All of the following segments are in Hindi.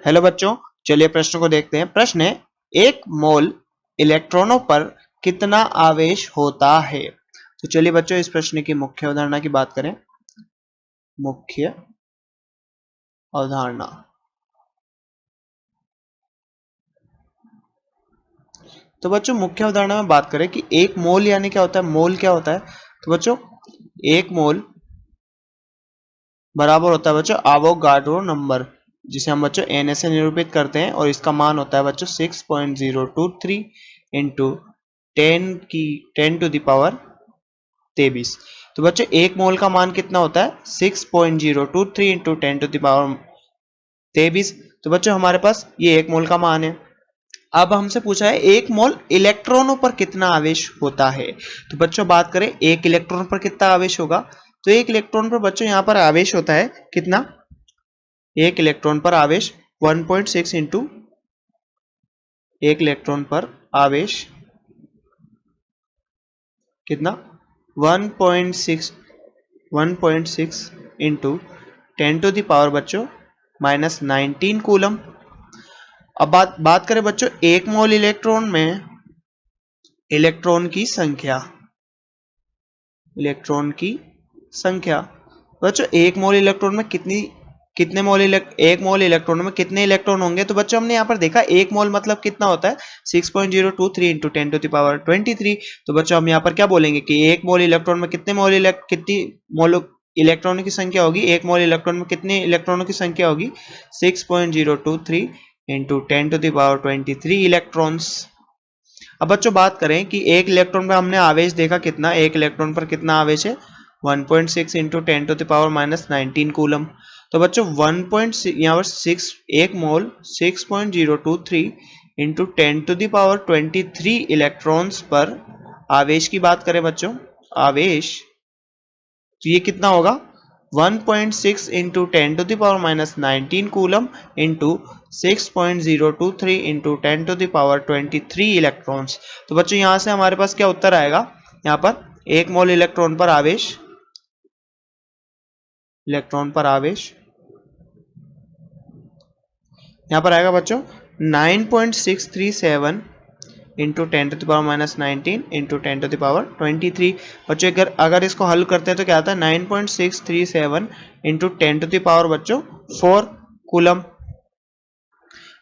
हेलो बच्चों, चलिए प्रश्न को देखते हैं। प्रश्न है, एक मोल इलेक्ट्रॉनों पर कितना आवेश होता है। तो चलिए बच्चों इस प्रश्न की मुख्य अवधारणा की बात करें। मुख्य अवधारणा, तो बच्चों मुख्य अवधारणा में बात करें कि एक मोल यानी क्या होता है। मोल क्या होता है? तो बच्चों एक मोल बराबर होता है बच्चों आवोगाड्रो नंबर, जिसे हम बच्चों Na से निरूपित करते हैं, और इसका मान होता है बच्चों 6.023 इंटू 10 टू द पावर 23। तो बच्चों एक मोल का मान कितना होता है? 6.023 इंटू 10 टू द पावर 23। तो बच्चों हमारे पास ये एक मोल का मान है। अब हमसे पूछा है एक मोल इलेक्ट्रॉनों पर कितना आवेश होता है। तो बच्चों बात करें एक इलेक्ट्रॉन पर कितना आवेश होगा, तो एक इलेक्ट्रॉन पर बच्चों यहां पर आवेश होता है कितना? एक इलेक्ट्रॉन पर आवेश 1.6 इंटू, एक इलेक्ट्रॉन पर आवेश कितना? 1.6 इंटू 10 टू द पावर बच्चों -19 कूलम। अब बात करें बच्चों एक मोल इलेक्ट्रॉन में इलेक्ट्रॉन की संख्या, इलेक्ट्रॉन की संख्या बच्चों एक मोल इलेक्ट्रॉन में कितने मोल एक मोल इलेक्ट्रॉन में कितने इलेक्ट्रॉन होंगे। तो बच्चों हमने यहाँ पर देखा एक मोल मतलब कितना होता है? 6.023 इंटू 10 टू द पावर 23। तो बच्चों हम यहाँ पर क्या बोलेंगे कि एक मोल इलेक्ट्रॉन में कितने कितनी मोल इलेक्ट्रॉनों की संख्या होगी। एक मोल इलेक्ट्रॉन में कितने इलेक्ट्रॉनों की संख्या होगी? 6.023 into 10 to the power 23 electrons. अब बच्चों बात करें कि एक इलेक्ट्रॉन पर हमने आवेश देखा कितना, एक इलेक्ट्रॉन पर कितना आवेश है? 1.6 into 10 to the power -19 coulomb. तो बच्चों 1.6 यहाँ पर 6 एक मोल 6.023 into 10 to the power 23 electrons पर आवेश की बात करें बच्चों, आवेश, तो ये कितना होगा? 1.6 into 10 to the power -19 coulomb into 6.023 into 10 to the power 23 electrons. तो बच्चों यहां से हमारे पास क्या उत्तर आएगा? यहां पर एक मोल इलेक्ट्रॉन पर आवेश, इलेक्ट्रॉन पर आवेश यहां पर आएगा बच्चों 9.637 into 10 to the power -19 into 10 to the power 23। बच्चों अगर इसको हल करते हैं तो क्या आता है? 9.637 इंटू 10 टू द पावर बच्चों 4 कूलम।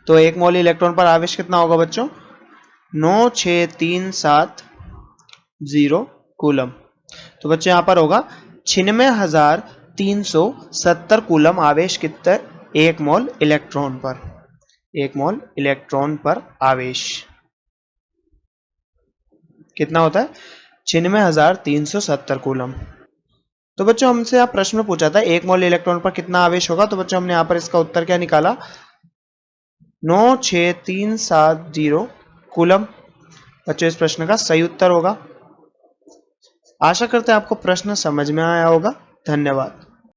तो एक मोल इलेक्ट्रॉन पर आवेश कितना होगा बच्चों? 96370 कूलम। तो बच्चों यहां पर होगा 96,370 कूलम आवेश कितना? एक मोल इलेक्ट्रॉन पर, एक मोल इलेक्ट्रॉन पर आवेश कितना होता है? 96,370 कूलम। तो बच्चों हमसे आप प्रश्न में पूछा था एक मोल इलेक्ट्रॉन पर कितना आवेश होगा। तो बच्चों हमने यहां पर इसका उत्तर क्या निकाला? 96370 कूलम बच्चों इस प्रश्न का सही उत्तर होगा। आशा करते हैं आपको प्रश्न समझ में आया होगा। धन्यवाद।